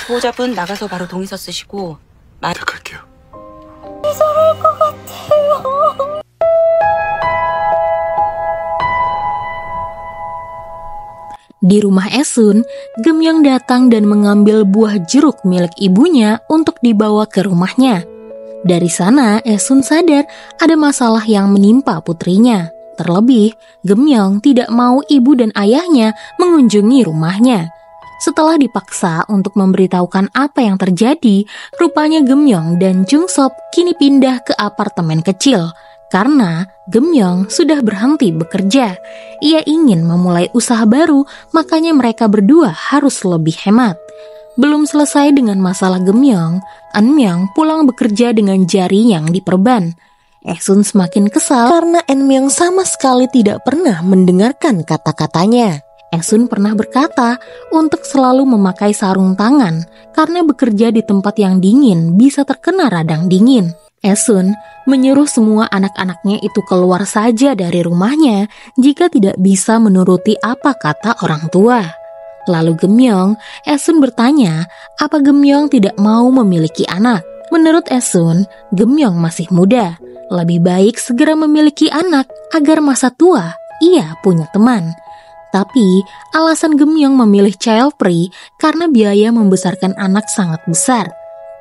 보호자분 나가서 바로 동의서 쓰시고 부탁할게요. Di rumah Esun, Gemyong datang dan mengambil buah jeruk milik ibunya untuk dibawa ke rumahnya. Dari sana, Esun sadar ada masalah yang menimpa putrinya. Terlebih, Gemyong tidak mau ibu dan ayahnya mengunjungi rumahnya. Setelah dipaksa untuk memberitahukan apa yang terjadi, rupanya Gemyong dan Jungsop kini pindah ke apartemen kecil. Karena Gemyong sudah berhenti bekerja, ia ingin memulai usaha baru, makanya mereka berdua harus lebih hemat. Belum selesai dengan masalah Gemyong, Eunmyeong pulang bekerja dengan jari yang diperban. Esun semakin kesal karena Eunmyeong sama sekali tidak pernah mendengarkan kata-katanya. Esun pernah berkata untuk selalu memakai sarung tangan karena bekerja di tempat yang dingin bisa terkena radang dingin. Esun menyuruh semua anak-anaknya itu keluar saja dari rumahnya jika tidak bisa menuruti apa kata orang tua. Lalu Gemyong, Esun bertanya apa Gemyong tidak mau memiliki anak. Menurut Esun, Gemyong masih muda. Lebih baik segera memiliki anak agar masa tua ia punya teman. Tapi alasan Gemyong memilih child free karena biaya membesarkan anak sangat besar.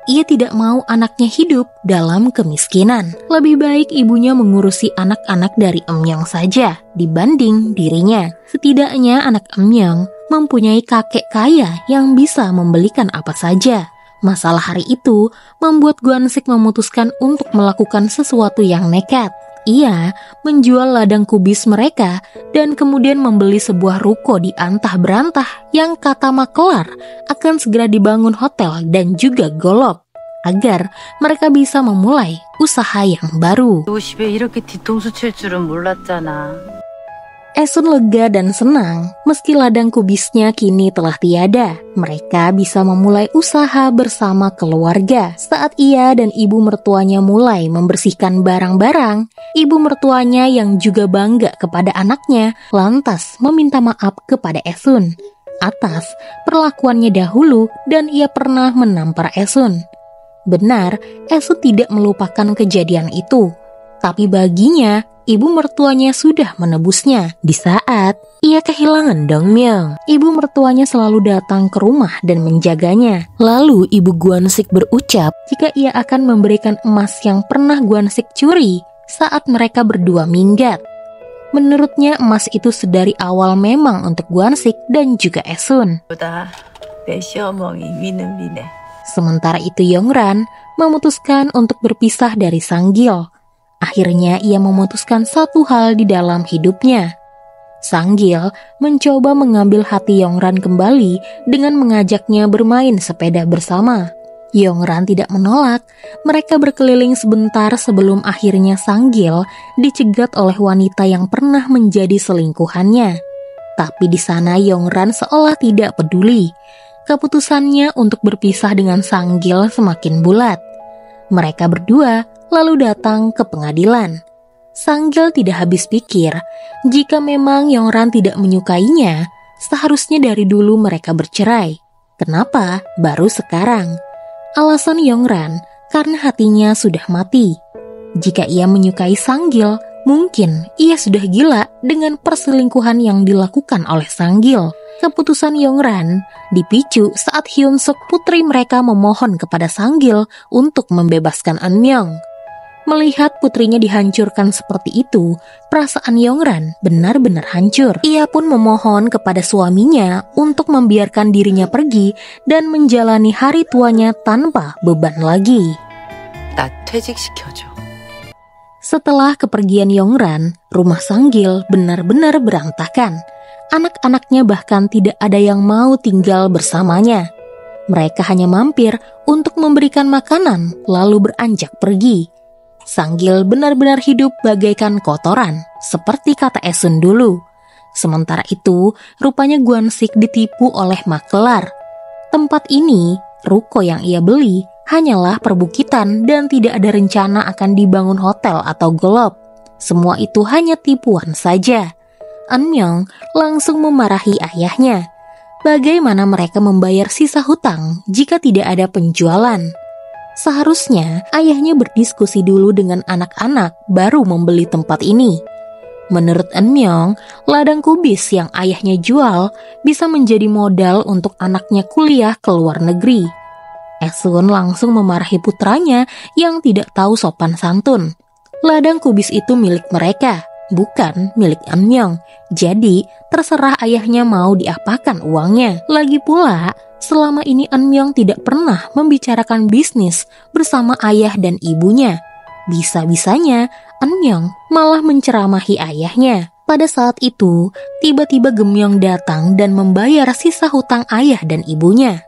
Ia tidak mau anaknya hidup dalam kemiskinan. Lebih baik ibunya mengurusi anak-anak dari Eunmyeong saja dibanding dirinya. Setidaknya anak Eunmyeong mempunyai kakek kaya yang bisa membelikan apa saja. Masalah hari itu membuat Gwansik memutuskan untuk melakukan sesuatu yang nekat. Ia menjual ladang kubis mereka dan kemudian membeli sebuah ruko di antah berantah yang kata makelar akan segera dibangun hotel dan juga golop agar mereka bisa memulai usaha yang baru. Esun lega dan senang meski ladang kubisnya kini telah tiada. Mereka bisa memulai usaha bersama keluarga. Saat ia dan ibu mertuanya mulai membersihkan barang-barang, ibu mertuanya yang juga bangga kepada anaknya lantas meminta maaf kepada Esun atas perlakuannya dahulu dan ia pernah menampar Esun. Benar, Esun tidak melupakan kejadian itu. Tapi baginya, ibu mertuanya sudah menebusnya. Di saat ia kehilangan Dongmyeong, ibu mertuanya selalu datang ke rumah dan menjaganya. Lalu ibu Gwansik berucap jika ia akan memberikan emas yang pernah Gwansik curi saat mereka berdua minggat. Menurutnya emas itu sedari awal memang untuk Gwansik dan juga Esun. Sementara itu Yongran memutuskan untuk berpisah dari Sanggil. Akhirnya ia memutuskan satu hal di dalam hidupnya. Sanggil mencoba mengambil hati Yongran kembali dengan mengajaknya bermain sepeda bersama. Yongran tidak menolak. Mereka berkeliling sebentar sebelum akhirnya Sanggil dicegat oleh wanita yang pernah menjadi selingkuhannya. Tapi di sana Yongran seolah tidak peduli. Keputusannya untuk berpisah dengan Sanggil semakin bulat. Mereka berdua lalu datang ke pengadilan. Sanggil tidak habis pikir, jika memang Yongran tidak menyukainya, seharusnya dari dulu mereka bercerai. Kenapa baru sekarang? Alasan Yongran karena hatinya sudah mati. Jika ia menyukai Sanggil, mungkin ia sudah gila dengan perselingkuhan yang dilakukan oleh Sanggil. Keputusan Yongran dipicu saat Hyunsuk putri mereka memohon kepada Sanggil untuk membebaskan Eunmyeong. Melihat putrinya dihancurkan seperti itu, perasaan Yongran benar-benar hancur. Ia pun memohon kepada suaminya untuk membiarkan dirinya pergi dan menjalani hari tuanya tanpa beban lagi. Setelah kepergian Yongran, rumah Sanggil benar-benar berantakan. Anak-anaknya bahkan tidak ada yang mau tinggal bersamanya. Mereka hanya mampir untuk memberikan makanan lalu beranjak pergi. Sanggil benar-benar hidup bagaikan kotoran, seperti kata Esun dulu. Sementara itu, rupanya Gwansik ditipu oleh makelar. Tempat ini, ruko yang ia beli, hanyalah perbukitan dan tidak ada rencana akan dibangun hotel atau golop. Semua itu hanya tipuan saja. Eunmyeong langsung memarahi ayahnya. bagaimana mereka membayar sisa hutang jika tidak ada penjualan. Seharusnya ayahnya berdiskusi dulu dengan anak-anak baru membeli tempat ini. Menurut Eun-myung, ladang kubis yang ayahnya jual bisa menjadi modal untuk anaknya kuliah ke luar negeri. Esun langsung memarahi putranya yang tidak tahu sopan santun. Ladang kubis itu milik mereka, bukan milik Eun-myung. Jadi, terserah ayahnya mau diapakan uangnya. Lagi pula, selama ini Eun-myung tidak pernah membicarakan bisnis bersama ayah dan ibunya. Bisa-bisanya, Eun-myung malah menceramahi ayahnya. Pada saat itu, tiba-tiba Geum-myung datang dan membayar sisa hutang ayah dan ibunya.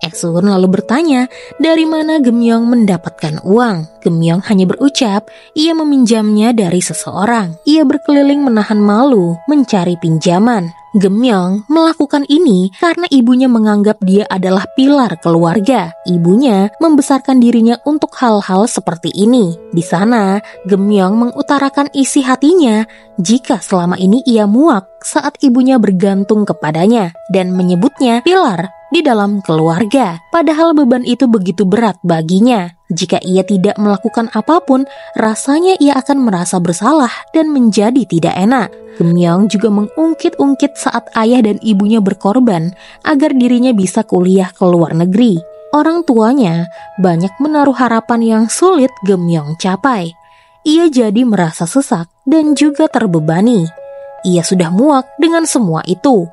Esun lalu bertanya, dari mana Geum-myung mendapatkan uang? Geum-myung hanya berucap, ia meminjamnya dari seseorang. Ia berkeliling menahan malu, mencari pinjaman. Geum-myung melakukan ini karena ibunya menganggap dia adalah pilar keluarga. Ibunya membesarkan dirinya untuk hal-hal seperti ini. Di sana, Geum-myung mengutarakan isi hatinya jika selama ini ia muak saat ibunya bergantung kepadanya dan menyebutnya pilar di dalam keluarga. Padahal beban itu begitu berat baginya. Jika ia tidak melakukan apapun, rasanya ia akan merasa bersalah dan menjadi tidak enak. Geum-myung juga mengungkit-ungkit saat ayah dan ibunya berkorban agar dirinya bisa kuliah ke luar negeri. Orang tuanya banyak menaruh harapan yang sulit Geum-myung capai. Ia jadi merasa sesak dan juga terbebani. Ia sudah muak dengan semua itu.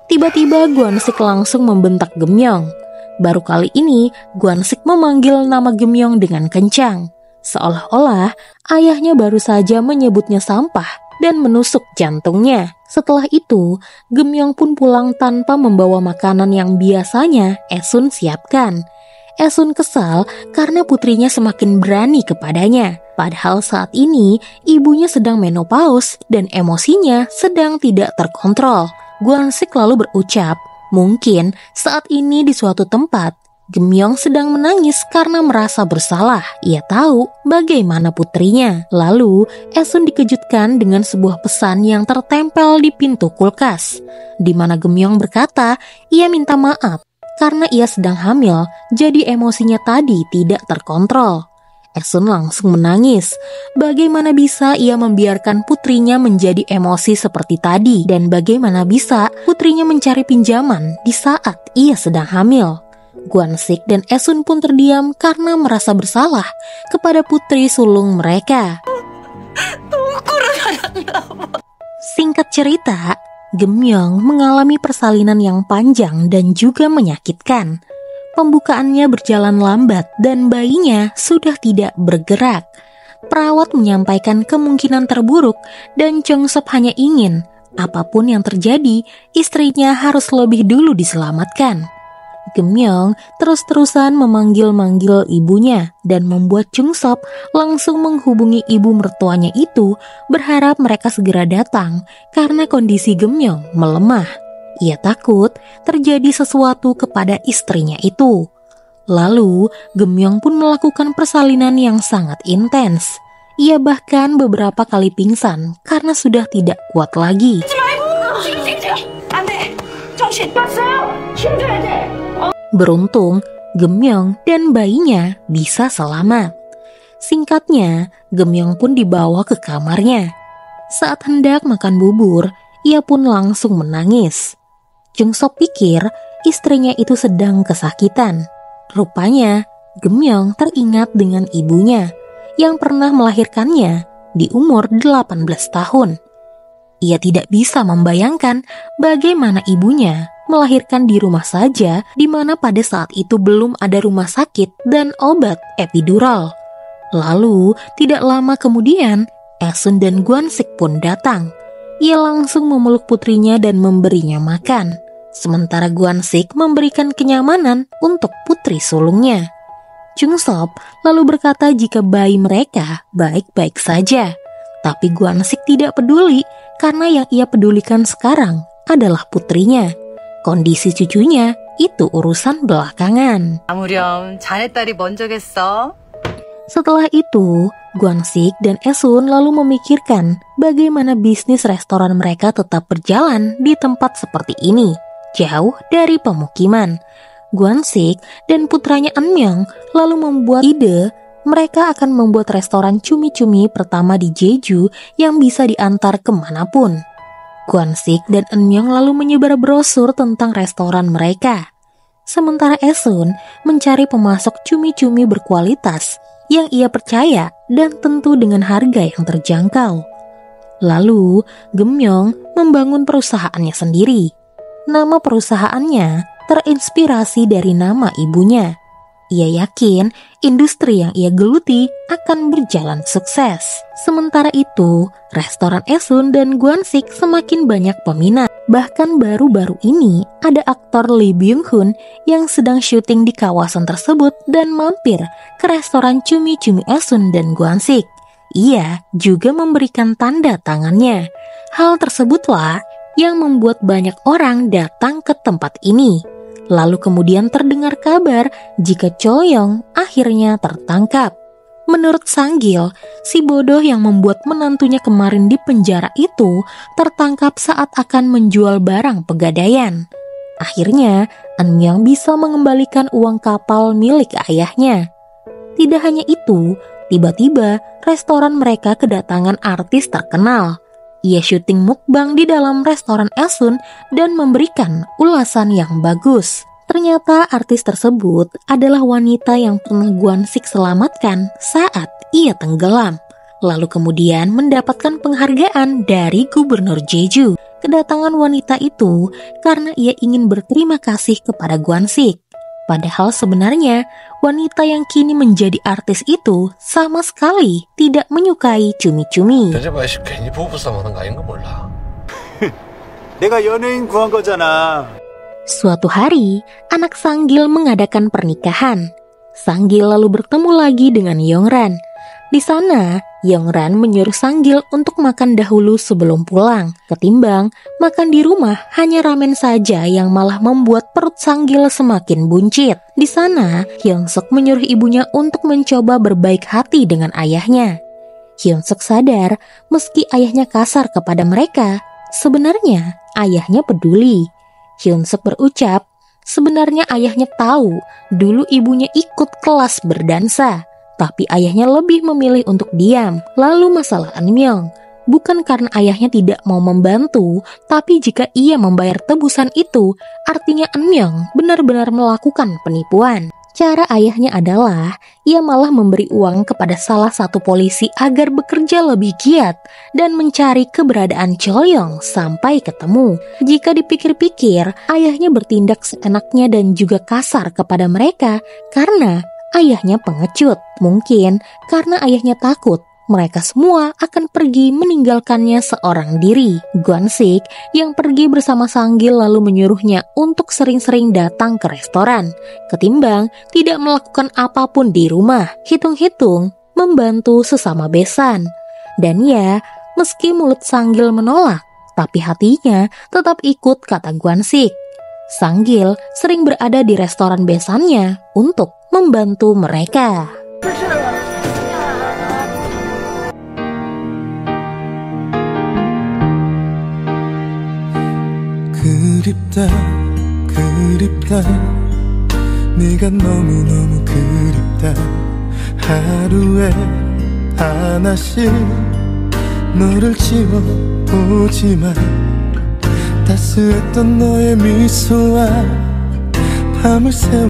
Tiba-tiba Gwansik langsung membentak Geum-myung. Baru kali ini Gwansik memanggil nama Geum-myung dengan kencang, seolah-olah ayahnya baru saja menyebutnya sampah dan menusuk jantungnya. Setelah itu, Geum-myung pun pulang tanpa membawa makanan yang biasanya Esun siapkan. Esun kesal karena putrinya semakin berani kepadanya. Padahal saat ini ibunya sedang menopause dan emosinya sedang tidak terkontrol. Gwansik lalu berucap, mungkin saat ini di suatu tempat, Geum-myung sedang menangis karena merasa bersalah. Ia tahu bagaimana putrinya. Lalu, Esun dikejutkan dengan sebuah pesan yang tertempel di pintu kulkas, di mana Geum-myung berkata ia minta maaf karena ia sedang hamil, jadi emosinya tadi tidak terkontrol. Esun langsung menangis. Bagaimana bisa ia membiarkan putrinya menjadi emosi seperti tadi? Dan bagaimana bisa putrinya mencari pinjaman di saat ia sedang hamil? Gwansik dan Esun pun terdiam karena merasa bersalah kepada putri sulung mereka. Singkat cerita, Geum-myung mengalami persalinan yang panjang dan juga menyakitkan. Pembukaannya berjalan lambat dan bayinya sudah tidak bergerak. Perawat menyampaikan kemungkinan terburuk dan Jong-sop hanya ingin apapun yang terjadi, istrinya harus lebih dulu diselamatkan. Geum-myung terus-terusan memanggil-manggil ibunya dan membuat Jong-sop langsung menghubungi ibu mertuanya itu berharap mereka segera datang karena kondisi Geum-myung melemah. Ia takut terjadi sesuatu kepada istrinya itu. Lalu, Geum-myung pun melakukan persalinan yang sangat intens. Ia bahkan beberapa kali pingsan karena sudah tidak kuat lagi. Beruntung, Geum-myung dan bayinya bisa selamat. Singkatnya, Geum-myung pun dibawa ke kamarnya. Saat hendak makan bubur, ia pun langsung menangis. Jong-sop pikir istrinya itu sedang kesakitan. Rupanya, Geum-myung teringat dengan ibunya yang pernah melahirkannya di umur 18 tahun. Ia tidak bisa membayangkan bagaimana ibunya melahirkan di rumah saja, di mana pada saat itu belum ada rumah sakit dan obat epidural. Lalu, tidak lama kemudian, Esun dan Gwansik pun datang. Ia langsung memeluk putrinya dan memberinya makan. Sementara Gwansik memberikan kenyamanan untuk putri sulungnya. Jong-sop lalu berkata jika bayi mereka baik-baik saja. Tapi Gwansik tidak peduli karena yang ia pedulikan sekarang adalah putrinya. Kondisi cucunya itu urusan belakangan. 아무렴 자네딸이 먼저겠어. Setelah itu, Gwansik dan Esun lalu memikirkan bagaimana bisnis restoran mereka tetap berjalan di tempat seperti ini. jauh dari pemukiman. Gwansik dan putranya Eunmyeong lalu membuat ide mereka akan membuat restoran cumi-cumi pertama di Jeju yang bisa diantar kemanapun. Gwansik dan Eunmyeong lalu menyebar brosur tentang restoran mereka. Sementara Esun mencari pemasok cumi-cumi berkualitas yang ia percaya dan tentu dengan harga yang terjangkau. Lalu, Geumyeong membangun perusahaannya sendiri. Nama perusahaannya terinspirasi dari nama ibunya. Ia yakin industri yang ia geluti akan berjalan sukses. Sementara itu, restoran Esun dan Gwansik semakin banyak peminat. Bahkan baru-baru ini ada aktor Lee Byung-hun yang sedang syuting di kawasan tersebut dan mampir ke restoran cumi-cumi Esun dan Gwansik. Ia juga memberikan tanda tangannya. Hal tersebutlah yang membuat banyak orang datang ke tempat ini. Lalu kemudian terdengar kabar jika Cholyong akhirnya tertangkap. Menurut Sanggil, si bodoh yang membuat menantunya kemarin di penjara itu tertangkap saat akan menjual barang pegadaian. Akhirnya, Eunmyeong bisa mengembalikan uang kapal milik ayahnya. Tidak hanya itu, tiba-tiba restoran mereka kedatangan artis terkenal. Ia syuting mukbang di dalam restoran Esun dan memberikan ulasan yang bagus. Ternyata artis tersebut adalah wanita yang pernah Gwansik selamatkan saat ia tenggelam. Lalu kemudian mendapatkan penghargaan dari Gubernur Jeju. Kedatangan wanita itu karena ia ingin berterima kasih kepada Gwansik. Padahal sebenarnya wanita yang kini menjadi artis itu sama sekali tidak menyukai cumi-cumi. 여자마씨 괜히 부부싸움 하는 거 아닌 거 몰라. 내가 연예인 구한 거잖아. Suatu hari, anak Sanggil mengadakan pernikahan. Sanggil lalu bertemu lagi dengan Yongran. Di sana, Yongran menyuruh Sanggil untuk makan dahulu sebelum pulang. Ketimbang makan di rumah hanya ramen saja yang malah membuat perut Sanggil semakin buncit. Di sana, Hyunsuk menyuruh ibunya untuk mencoba berbaik hati dengan ayahnya. Hyunsuk sadar meski ayahnya kasar kepada mereka, sebenarnya ayahnya peduli. Hyunsuk berucap, sebenarnya ayahnya tahu dulu ibunya ikut kelas berdansa, tapi ayahnya lebih memilih untuk diam. Lalu masalah Eunmyeong, bukan karena ayahnya tidak mau membantu, tapi jika ia membayar tebusan itu, artinya Eunmyeong benar-benar melakukan penipuan. Cara ayahnya adalah, ia malah memberi uang kepada salah satu polisi agar bekerja lebih giat dan mencari keberadaan Cholyong sampai ketemu. Jika dipikir-pikir, ayahnya bertindak seenaknya dan juga kasar kepada mereka karena ayahnya pengecut. Mungkin karena ayahnya takut mereka semua akan pergi meninggalkannya seorang diri. Gwansik yang pergi bersama Sanggil lalu menyuruhnya untuk sering-sering datang ke restoran, ketimbang tidak melakukan apapun di rumah. Hitung-hitung membantu sesama besan. Dan ya, meski mulut Sanggil menolak, tapi hatinya tetap ikut kata Gwansik. Sanggil sering berada di restoran besannya untuk membantu mereka. 그립다 그립다 네가 너무너무 그립다 하루에 하나씩 너를 지워보지만 따스했던 너의 미소와 밤을 새워